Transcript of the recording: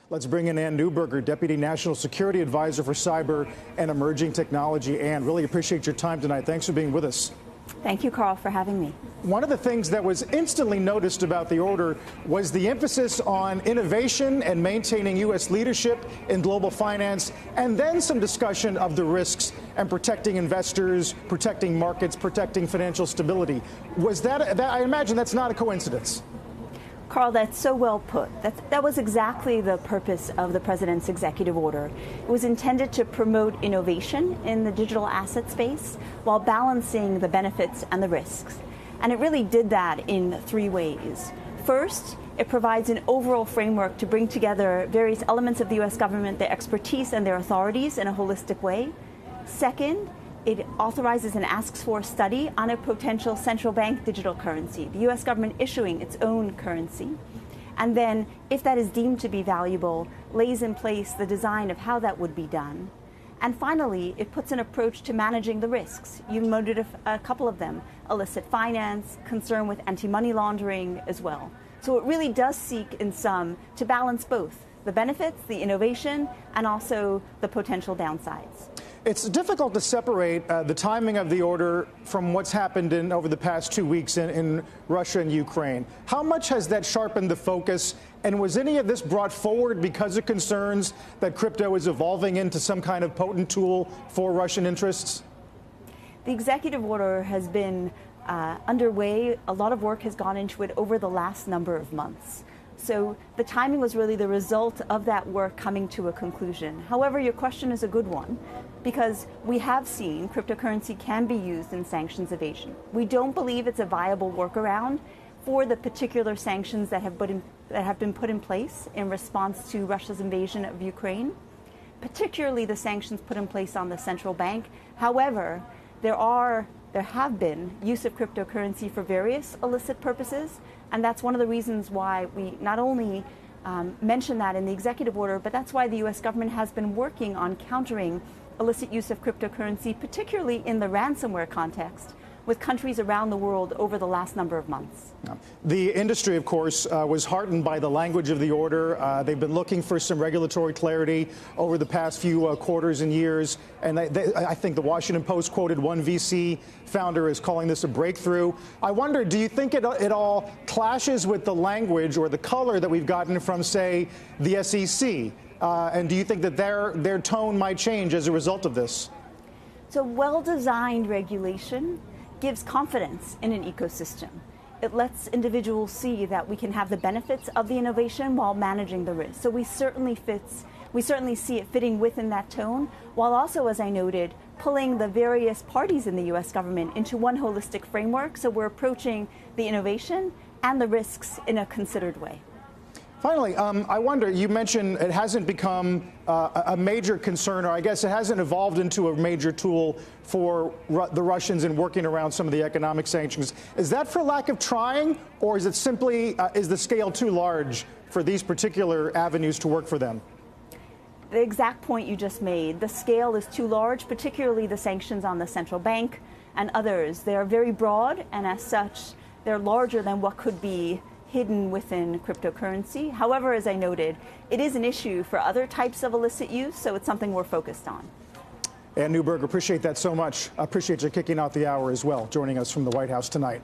Let's bring in Ann Neuberger, Deputy National Security Advisor for Cyber and Emerging Technology. Ann, really appreciate your time tonight. Thanks for being with us. Thank you, Carl, for having me. One of the things that was instantly noticed about the order was the emphasis on innovation and maintaining U.S. leadership in global finance, and then some discussion of the risks and protecting investors, protecting markets, protecting financial stability. Was that I imagine that's not a coincidence. Carl, that's so well put. That was exactly the purpose of the president's executive order. It was intended to promote innovation in the digital asset space while balancing the benefits and the risks. And it really did that in three ways. First, it provides an overall framework to bring together various elements of the U.S. government, their expertise and their authorities in a holistic way. Second, it authorizes and asks for a study on a potential central bank digital currency, the U.S. government issuing its own currency. And then, if that is deemed to be valuable, lays in place the design of how that would be done. And finally, it puts an approach to managing the risks. You noted a couple of them: illicit finance, concern with anti-money laundering as well. So it really does seek, in sum, to balance both the benefits, the innovation, and also the potential downsides. It's difficult to separate the timing of the order from what's happened over the past 2 weeks in Russia and Ukraine. How much has that sharpened the focus? And was any of this brought forward because of concerns that crypto is evolving into some kind of potent tool for Russian interests? The executive order has been underway. A lot of work has gone into it over the last number of months. So the timing was really the result of that work coming to a conclusion. However, your question is a good one, because we have seen cryptocurrency can be used in sanctions evasion. We don't believe it's a viable workaround for the particular sanctions that have been put in place in response to Russia's invasion of Ukraine, particularly the sanctions put in place on the central bank. However, there have been use of cryptocurrency for various illicit purposes, and that's one of the reasons why we not only mention that in the executive order, but that's why the U.S. government has been working on countering illicit use of cryptocurrency, particularly in the ransomware context, with countries around the world over the last number of months. The industry, of course, was heartened by the language of the order. They've been looking for some regulatory clarity over the past few quarters and years. And I think the Washington Post quoted one VC founder as calling this a breakthrough. I wonder, do you think it all clashes with the language or the color that we've gotten from, say, the SEC? And do you think that their tone might change as a result of this? So well-designed regulation gives confidence in an ecosystem. It lets individuals see that we can have the benefits of the innovation while managing the risk. So we certainly see it fitting within that tone, while also, as I noted, pulling the various parties in the U.S. government into one holistic framework. So we're approaching the innovation and the risks in a considered way. Finally, I wonder, you mentioned it hasn't become a major concern, or I guess it hasn't evolved into a major tool for the Russians in working around some of the economic sanctions. Is that for lack of trying, or is it simply, is the scale too large for these particular avenues to work for them? The exact point you just made. The scale is too large, particularly the sanctions on the central bank and others. They are very broad, and as such, they're larger than what could be hidden within cryptocurrency. However, as I noted, it is an issue for other types of illicit use, so it's something we're focused on. Ann Neuberger, appreciate that so much. I appreciate you kicking out the hour as well, joining us from the White House tonight.